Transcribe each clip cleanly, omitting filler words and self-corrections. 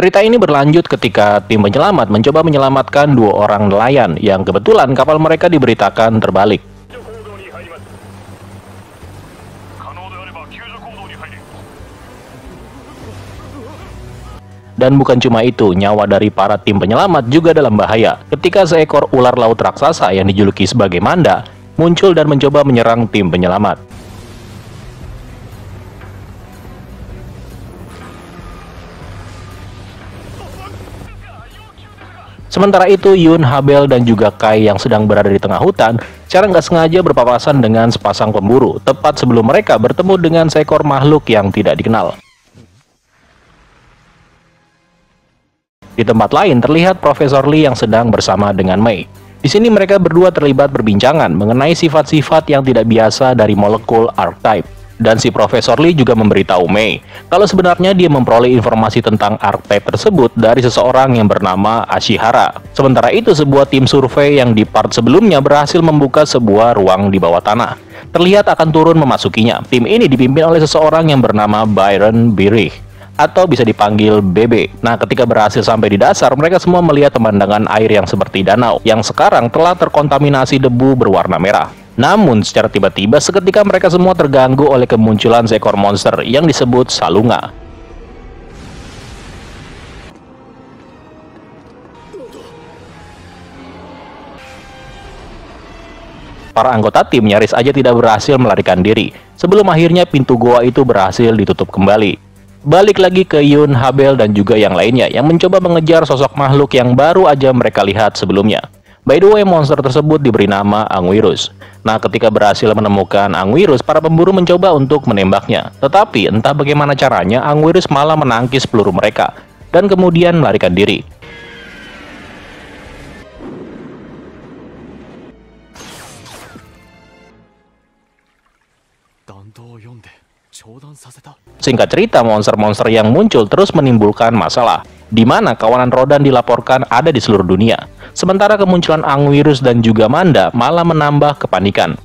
Cerita ini berlanjut ketika tim penyelamat mencoba menyelamatkan 2 orang nelayan yang kebetulan kapal mereka diberitakan terbalik. Dan bukan cuma itu, nyawa dari para tim penyelamat juga dalam bahaya ketika seekor ular laut raksasa yang dijuluki sebagai Manda muncul dan mencoba menyerang tim penyelamat. Sementara itu, Yun, Habel, dan juga Kai yang sedang berada di tengah hutan secara nggak sengaja berpapasan dengan sepasang pemburu tepat sebelum mereka bertemu dengan seekor makhluk yang tidak dikenal. Di tempat lain terlihat Profesor Lee yang sedang bersama dengan Mei. Di sini mereka berdua terlibat perbincangan mengenai sifat-sifat yang tidak biasa dari molekul archetype. Dan si Profesor Lee juga memberitahu Mei kalau sebenarnya dia memperoleh informasi tentang archetype tersebut dari seseorang yang bernama Ashihara. Sementara itu, sebuah tim survei yang di part sebelumnya berhasil membuka sebuah ruang di bawah tanah terlihat akan turun memasukinya. Tim ini dipimpin oleh seseorang yang bernama Byron Birich, atau bisa dipanggil BB. Nah, ketika berhasil sampai di dasar, mereka semua melihat pemandangan air yang seperti danau, yang sekarang telah terkontaminasi debu berwarna merah. Namun, secara tiba-tiba, seketika mereka semua terganggu oleh kemunculan seekor monster yang disebut Salunga. Para anggota tim nyaris aja tidak berhasil melarikan diri, sebelum akhirnya pintu goa itu berhasil ditutup kembali. Balik lagi ke Yun, Habel, dan juga yang lainnya yang mencoba mengejar sosok makhluk yang baru aja mereka lihat sebelumnya. By the way, monster tersebut diberi nama Anguirus. Nah, ketika berhasil menemukan Anguirus, para pemburu mencoba untuk menembaknya. Tetapi entah bagaimana caranya, Anguirus malah menangkis peluru mereka dan kemudian melarikan diri. Singkat cerita, monster-monster yang muncul terus menimbulkan masalah, di mana kawanan Rodan dilaporkan ada di seluruh dunia. Sementara kemunculan Anguirus dan juga Manda malah menambah kepanikan.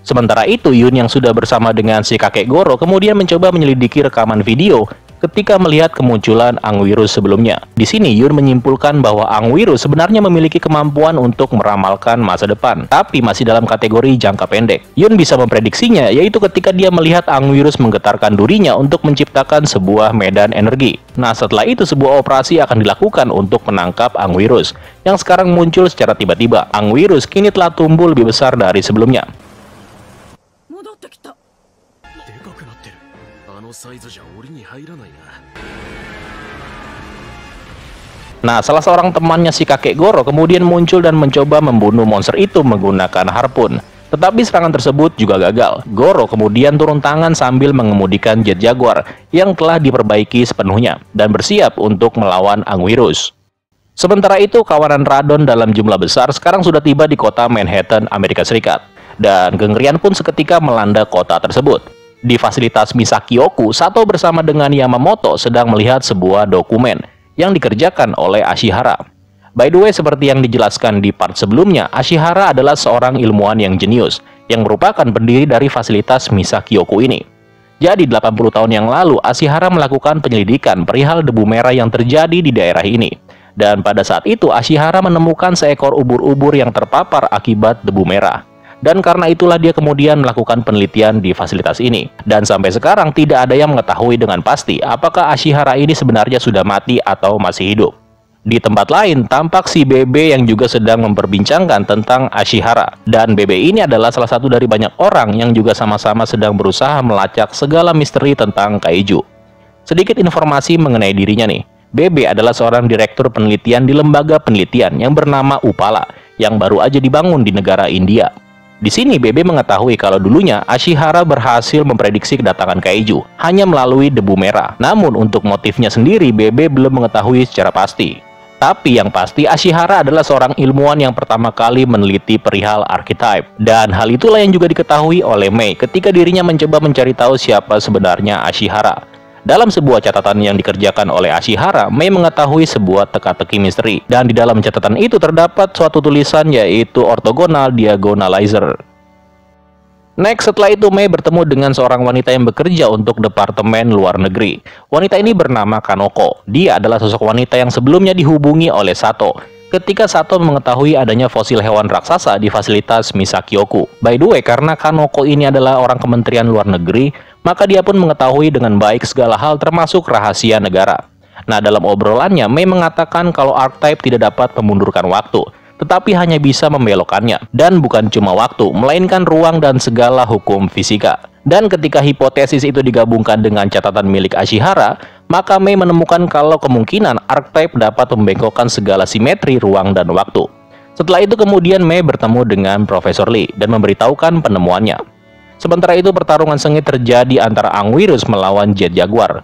Sementara itu, Yun yang sudah bersama dengan si kakek Goro kemudian mencoba menyelidiki rekaman video ketika melihat kemunculan Anguirus sebelumnya. Di sini Yun menyimpulkan bahwa Anguirus sebenarnya memiliki kemampuan untuk meramalkan masa depan, tapi masih dalam kategori jangka pendek. Yun bisa memprediksinya, yaitu ketika dia melihat Anguirus menggetarkan durinya untuk menciptakan sebuah medan energi. Nah, setelah itu sebuah operasi akan dilakukan untuk menangkap Anguirus, yang sekarang muncul secara tiba-tiba. Anguirus kini telah tumbuh lebih besar dari sebelumnya. Nah, salah seorang temannya si kakek Goro kemudian muncul dan mencoba membunuh monster itu menggunakan harpun. Tetapi serangan tersebut juga gagal. Goro kemudian turun tangan sambil mengemudikan jet Jaguar yang telah diperbaiki sepenuhnya dan bersiap untuk melawan Anguirus. Sementara itu, kawanan Radon dalam jumlah besar sekarang sudah tiba di kota Manhattan, Amerika Serikat. Dan kengerian pun seketika melanda kota tersebut. Di fasilitas Misakioku, Sato bersama dengan Yamamoto sedang melihat sebuah dokumen yang dikerjakan oleh Ashihara. By the way, seperti yang dijelaskan di part sebelumnya, Ashihara adalah seorang ilmuwan yang jenius, yang merupakan pendiri dari fasilitas Misakioku ini. Jadi, 80 tahun yang lalu, Ashihara melakukan penyelidikan perihal debu merah yang terjadi di daerah ini. Dan pada saat itu, Ashihara menemukan seekor ubur-ubur yang terpapar akibat debu merah. Dan karena itulah dia kemudian melakukan penelitian di fasilitas ini. Dan sampai sekarang tidak ada yang mengetahui dengan pasti apakah Ashihara ini sebenarnya sudah mati atau masih hidup. Di tempat lain, tampak si BB yang juga sedang memperbincangkan tentang Ashihara. Dan BB ini adalah salah satu dari banyak orang yang juga sama-sama sedang berusaha melacak segala misteri tentang kaiju. Sedikit informasi mengenai dirinya nih. BB adalah seorang direktur penelitian di lembaga penelitian yang bernama Upala, yang baru aja dibangun di negara India. Di sini BB mengetahui kalau dulunya Ashihara berhasil memprediksi kedatangan kaiju hanya melalui debu merah. Namun untuk motifnya sendiri BB belum mengetahui secara pasti. Tapi yang pasti Ashihara adalah seorang ilmuwan yang pertama kali meneliti perihal archetype. Dan hal itulah yang juga diketahui oleh Mei ketika dirinya mencoba mencari tahu siapa sebenarnya Ashihara. Dalam sebuah catatan yang dikerjakan oleh Ashihara, Mei mengetahui sebuah teka-teki misteri. Dan di dalam catatan itu terdapat suatu tulisan yaitu orthogonal diagonalizer. Next, setelah itu Mei bertemu dengan seorang wanita yang bekerja untuk Departemen Luar Negeri. Wanita ini bernama Kanoko. Dia adalah sosok wanita yang sebelumnya dihubungi oleh Sato ketika Sato mengetahui adanya fosil hewan raksasa di fasilitas Misakioku. By the way, karena Kanoko ini adalah orang Kementerian Luar Negeri, maka dia pun mengetahui dengan baik segala hal termasuk rahasia negara. Nah, dalam obrolannya, Mei mengatakan kalau Archetype tidak dapat memundurkan waktu, tetapi hanya bisa membelokkannya. Dan bukan cuma waktu, melainkan ruang dan segala hukum fisika. Dan ketika hipotesis itu digabungkan dengan catatan milik Ashihara, maka Mei menemukan kalau kemungkinan Archetype dapat membengkokkan segala simetri ruang dan waktu. Setelah itu kemudian Mei bertemu dengan Profesor Lee dan memberitahukan penemuannya. Sementara itu pertarungan sengit terjadi antara Anguirus melawan Jet Jaguar.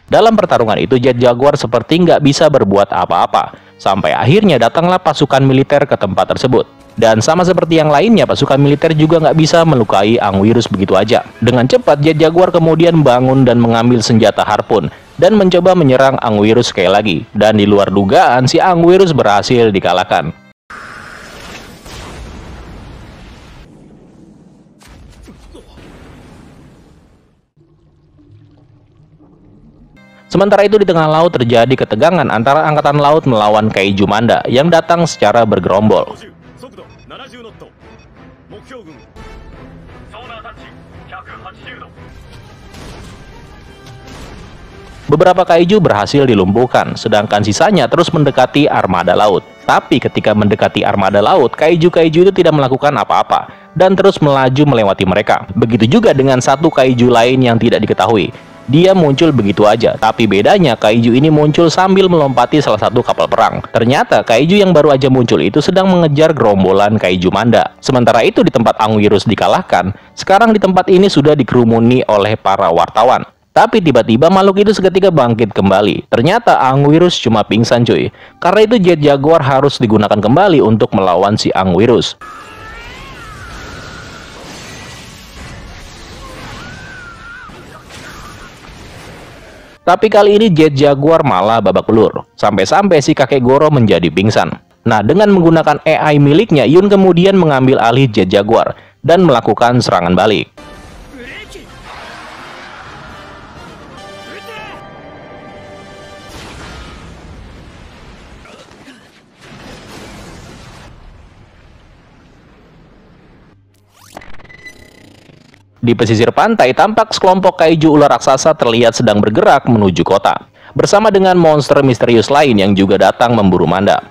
Dalam pertarungan itu, Jet Jaguar seperti nggak bisa berbuat apa-apa. Sampai akhirnya datanglah pasukan militer ke tempat tersebut. Dan sama seperti yang lainnya, pasukan militer juga nggak bisa melukai Anguirus begitu aja. Dengan cepat, Jet Jaguar kemudian bangun dan mengambil senjata harpun dan mencoba menyerang Anguirus sekali lagi. Dan di luar dugaan, si Anguirus berhasil dikalahkan. Sementara itu di tengah laut terjadi ketegangan antara angkatan laut melawan Kaiju Manda yang datang secara bergerombol. Beberapa kaiju berhasil dilumpuhkan, sedangkan sisanya terus mendekati armada laut. Tapi ketika mendekati armada laut, kaiju-kaiju itu tidak melakukan apa-apa dan terus melaju melewati mereka. Begitu juga dengan satu kaiju lain yang tidak diketahui. Dia muncul begitu aja, tapi bedanya kaiju ini muncul sambil melompati salah satu kapal perang. Ternyata kaiju yang baru aja muncul itu sedang mengejar gerombolan kaiju Manda. Sementara itu di tempat Anguirus dikalahkan, sekarang di tempat ini sudah dikerumuni oleh para wartawan. Tapi tiba-tiba makhluk itu seketika bangkit kembali. Ternyata Anguirus cuma pingsan cuy. Karena itu Jet Jaguar harus digunakan kembali untuk melawan si Anguirus. Tapi kali ini Jet Jaguar malah babak belur. Sampai-sampai si kakek Goro menjadi pingsan. Nah, dengan menggunakan AI miliknya, Yun kemudian mengambil alih Jet Jaguar dan melakukan serangan balik. Di pesisir pantai, tampak sekelompok kaiju ular raksasa terlihat sedang bergerak menuju kota, bersama dengan monster misterius lain yang juga datang memburu Manda.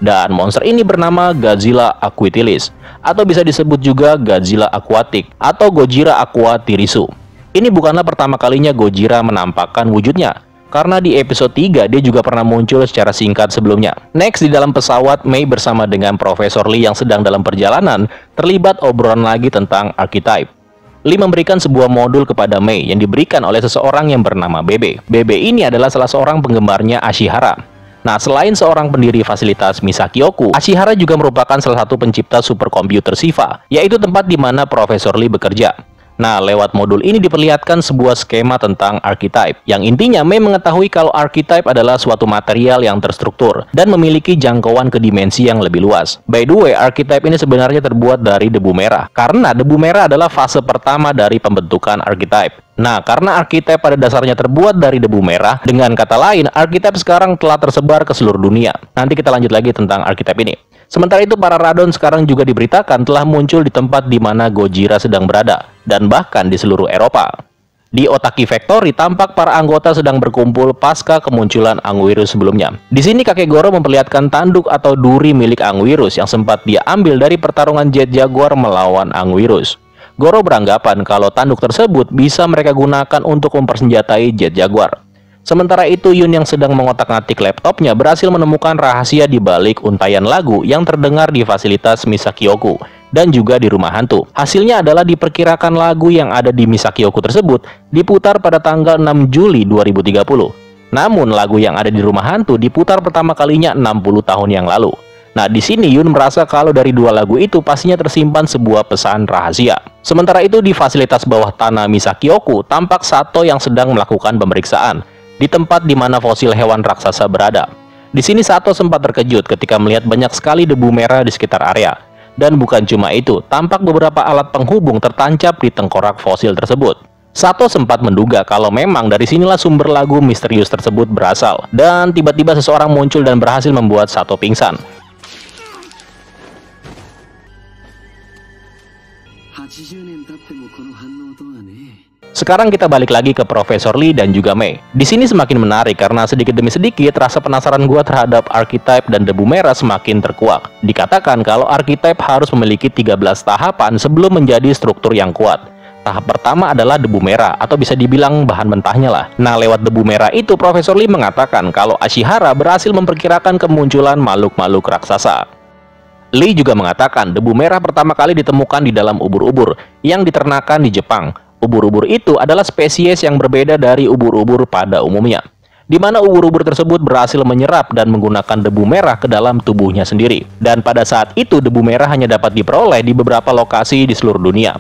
Dan monster ini bernama Godzilla Aquatilis, atau bisa disebut juga Godzilla Aquatic, atau Gojira Aqua Tirisu. Ini bukanlah pertama kalinya Gojira menampakkan wujudnya, karena di episode 3 dia juga pernah muncul secara singkat sebelumnya. Next, di dalam pesawat, Mei bersama dengan Profesor Lee yang sedang dalam perjalanan terlibat obrolan lagi tentang Archetype. Lee memberikan sebuah modul kepada Mei yang diberikan oleh seseorang yang bernama Bebe. Bebe ini adalah salah seorang penggemarnya Ashihara. Nah, selain seorang pendiri fasilitas Misakioku, Ashihara juga merupakan salah satu pencipta superkomputer Shiva, yaitu tempat di mana Profesor Lee bekerja. Nah, lewat modul ini diperlihatkan sebuah skema tentang Archetype, yang intinya Mei mengetahui kalau Archetype adalah suatu material yang terstruktur dan memiliki jangkauan ke dimensi yang lebih luas. By the way, Archetype ini sebenarnya terbuat dari debu merah, karena debu merah adalah fase pertama dari pembentukan Archetype. Nah, karena Archetype pada dasarnya terbuat dari debu merah, dengan kata lain, Archetype sekarang telah tersebar ke seluruh dunia. Nanti kita lanjut lagi tentang Archetype ini. Sementara itu, para Radon sekarang juga diberitakan telah muncul di tempat di mana Gojira sedang berada, dan bahkan di seluruh Eropa. Di Otaki Factory, tampak para anggota sedang berkumpul pasca kemunculan Anguirus sebelumnya. Di sini kakek Goro memperlihatkan tanduk atau duri milik Anguirus yang sempat dia ambil dari pertarungan Jet Jaguar melawan Anguirus. Goro beranggapan kalau tanduk tersebut bisa mereka gunakan untuk mempersenjatai Jet Jaguar. Sementara itu, Yun yang sedang mengotak-ngatik laptopnya berhasil menemukan rahasia di balik untayan lagu yang terdengar di fasilitas Misakioku dan juga di rumah hantu. Hasilnya adalah diperkirakan lagu yang ada di Misakioku tersebut diputar pada tanggal 6 Juli 2030. Namun lagu yang ada di rumah hantu diputar pertama kalinya 60 tahun yang lalu. Nah, di sini Yun merasa kalau dari dua lagu itu pastinya tersimpan sebuah pesan rahasia. Sementara itu di fasilitas bawah tanah Misakyoku tampak Sato yang sedang melakukan pemeriksaan di tempat di mana fosil hewan raksasa berada. Di sini Sato sempat terkejut ketika melihat banyak sekali debu merah di sekitar area. Dan bukan cuma itu, tampak beberapa alat penghubung tertancap di tengkorak fosil tersebut. Sato sempat menduga kalau memang dari sinilah sumber lagu misterius tersebut berasal. Dan tiba-tiba seseorang muncul dan berhasil membuat Sato pingsan. Sekarang kita balik lagi ke Profesor Lee dan juga Mei. Di sini semakin menarik karena sedikit demi sedikit rasa penasaran gua terhadap archetype dan debu merah semakin terkuak. Dikatakan kalau archetype harus memiliki 13 tahapan sebelum menjadi struktur yang kuat. Tahap pertama adalah debu merah atau bisa dibilang bahan mentahnya lah. Nah, lewat debu merah itu Profesor Lee mengatakan kalau Ashihara berhasil memperkirakan kemunculan makhluk-makhluk raksasa. Lee juga mengatakan debu merah pertama kali ditemukan di dalam ubur-ubur yang diternakan di Jepang. Ubur-ubur itu adalah spesies yang berbeda dari ubur-ubur pada umumnya, di mana ubur-ubur tersebut berhasil menyerap dan menggunakan debu merah ke dalam tubuhnya sendiri. Dan pada saat itu debu merah hanya dapat diperoleh di beberapa lokasi di seluruh dunia.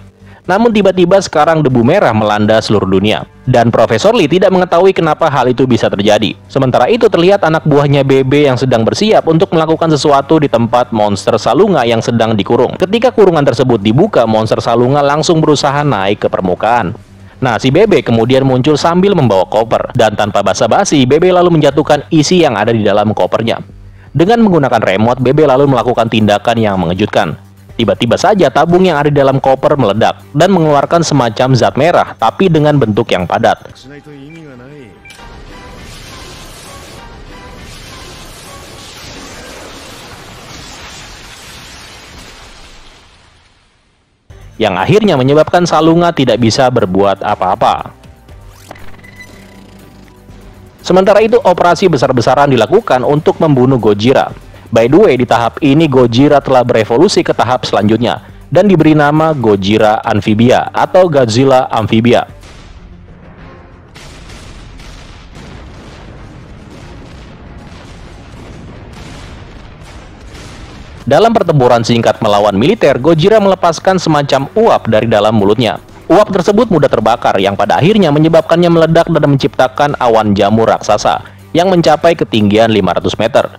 Namun tiba-tiba sekarang debu merah melanda seluruh dunia. Dan Profesor Lee tidak mengetahui kenapa hal itu bisa terjadi. Sementara itu terlihat anak buahnya Bebe yang sedang bersiap untuk melakukan sesuatu di tempat monster Salunga yang sedang dikurung. Ketika kurungan tersebut dibuka, monster Salunga langsung berusaha naik ke permukaan. Nah, si Bebe kemudian muncul sambil membawa koper. Dan tanpa basa-basi, Bebe lalu menjatuhkan isi yang ada di dalam kopernya. Dengan menggunakan remote, Bebe lalu melakukan tindakan yang mengejutkan. Tiba-tiba saja tabung yang ada di dalam koper meledak dan mengeluarkan semacam zat merah tapi dengan bentuk yang padat. Yang akhirnya menyebabkan Salunga tidak bisa berbuat apa-apa. Sementara itu operasi besar-besaran dilakukan untuk membunuh Gojira. By the way, di tahap ini Gojira telah berevolusi ke tahap selanjutnya dan diberi nama Gojira Amphibia atau Godzilla Amphibia. Dalam pertempuran singkat melawan militer, Gojira melepaskan semacam uap dari dalam mulutnya. Uap tersebut mudah terbakar yang pada akhirnya menyebabkannya meledak dan menciptakan awan jamur raksasa yang mencapai ketinggian 500 meter.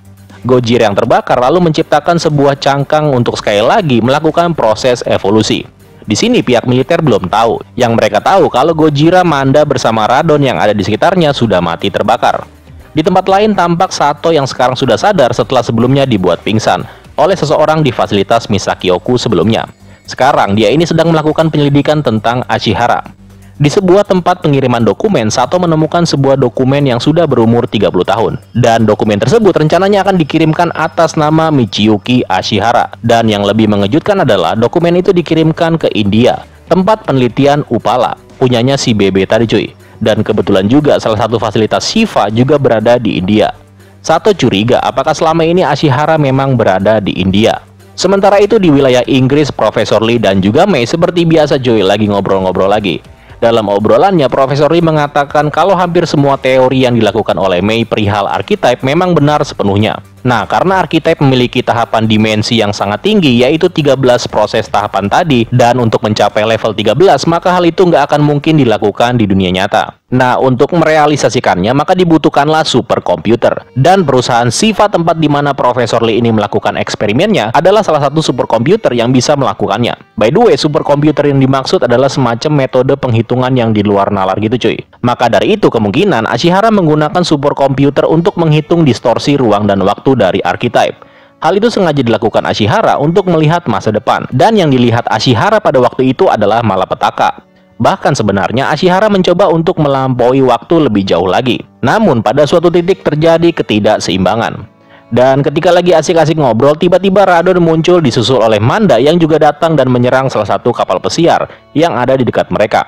Gojira yang terbakar lalu menciptakan sebuah cangkang untuk sekali lagi melakukan proses evolusi. Di sini pihak militer belum tahu. Yang mereka tahu kalau Gojira Manda bersama Radon yang ada di sekitarnya sudah mati terbakar. Di tempat lain tampak Sato yang sekarang sudah sadar setelah sebelumnya dibuat pingsan oleh seseorang di fasilitas Misakyoku sebelumnya. Sekarang dia ini sedang melakukan penyelidikan tentang Ashihara. Di sebuah tempat pengiriman dokumen, Sato menemukan sebuah dokumen yang sudah berumur 30 tahun. Dan dokumen tersebut rencananya akan dikirimkan atas nama Michiyuki Ashihara. Dan yang lebih mengejutkan adalah dokumen itu dikirimkan ke India, tempat penelitian Upala, punyanya si Bebe tadi cuy. Dan kebetulan juga salah satu fasilitas Shiva juga berada di India. Sato curiga apakah selama ini Ashihara memang berada di India. Sementara itu di wilayah Inggris, Profesor Lee dan juga Mei seperti biasa cuy lagi ngobrol-ngobrol lagi. Dalam obrolannya, Profesor Lee mengatakan kalau hampir semua teori yang dilakukan oleh Mei perihal archetype memang benar sepenuhnya. Nah, karena archetype memiliki tahapan dimensi yang sangat tinggi, yaitu 13 proses tahapan tadi, dan untuk mencapai level 13, maka hal itu nggak akan mungkin dilakukan di dunia nyata. Nah, untuk merealisasikannya, maka dibutuhkanlah superkomputer. Dan perusahaan Shiva tempat di mana Profesor Lee ini melakukan eksperimennya adalah salah satu superkomputer yang bisa melakukannya. By the way, superkomputer yang dimaksud adalah semacam metode penghitungan yang di luar nalar gitu cuy. Maka dari itu kemungkinan Ashihara menggunakan superkomputer untuk menghitung distorsi ruang dan waktu dari archetype. Hal itu sengaja dilakukan Ashihara untuk melihat masa depan. Dan yang dilihat Ashihara pada waktu itu adalah malapetaka. Bahkan sebenarnya Ashihara mencoba untuk melampaui waktu lebih jauh lagi. Namun pada suatu titik terjadi ketidakseimbangan. Dan ketika lagi asik-asik ngobrol, tiba-tiba Radon muncul disusul oleh Manda yang juga datang dan menyerang salah satu kapal pesiar yang ada di dekat mereka.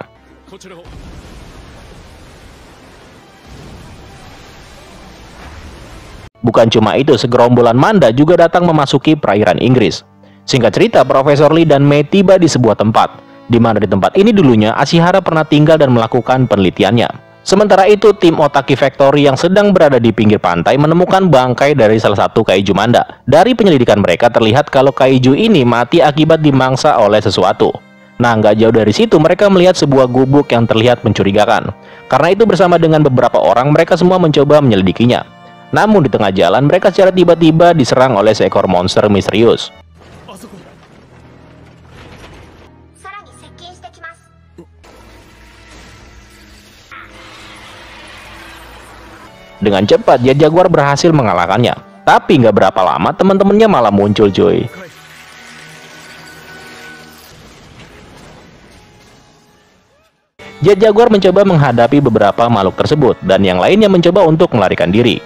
Bukan cuma itu, segerombolan Manda juga datang memasuki perairan Inggris. Singkat cerita, Profesor Lee dan Mei tiba di sebuah tempat, di mana di tempat ini dulunya Ashihara pernah tinggal dan melakukan penelitiannya. Sementara itu, tim Otaki Factory yang sedang berada di pinggir pantai menemukan bangkai dari salah satu kaiju manda. Dari penyelidikan mereka terlihat kalau kaiju ini mati akibat dimangsa oleh sesuatu. Nah, nggak jauh dari situ mereka melihat sebuah gubuk yang terlihat mencurigakan. Karena itu bersama dengan beberapa orang mereka semua mencoba menyelidikinya. Namun di tengah jalan mereka secara tiba-tiba diserang oleh seekor monster misterius. Dengan cepat, Jet Jaguar berhasil mengalahkannya. Tapi nggak berapa lama, teman-temannya malah muncul, cuy. Jet Jaguar mencoba menghadapi beberapa makhluk tersebut, dan yang lainnya mencoba untuk melarikan diri.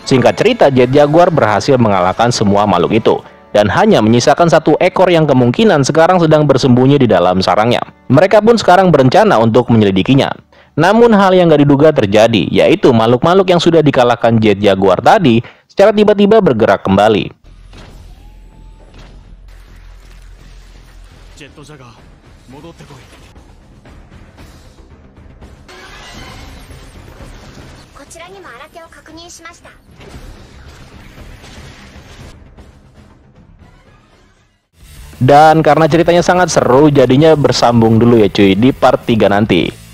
Singkat cerita, Jet Jaguar berhasil mengalahkan semua makhluk itu. Dan hanya menyisakan satu ekor yang kemungkinan sekarang sedang bersembunyi di dalam sarangnya. Mereka pun sekarang berencana untuk menyelidikinya. Namun hal yang gak diduga terjadi, yaitu makhluk-makhluk yang sudah dikalahkan Jet Jaguar tadi secara tiba-tiba bergerak kembali. Dan karena ceritanya sangat seru, jadinya bersambung dulu ya cuy di part 3 nanti.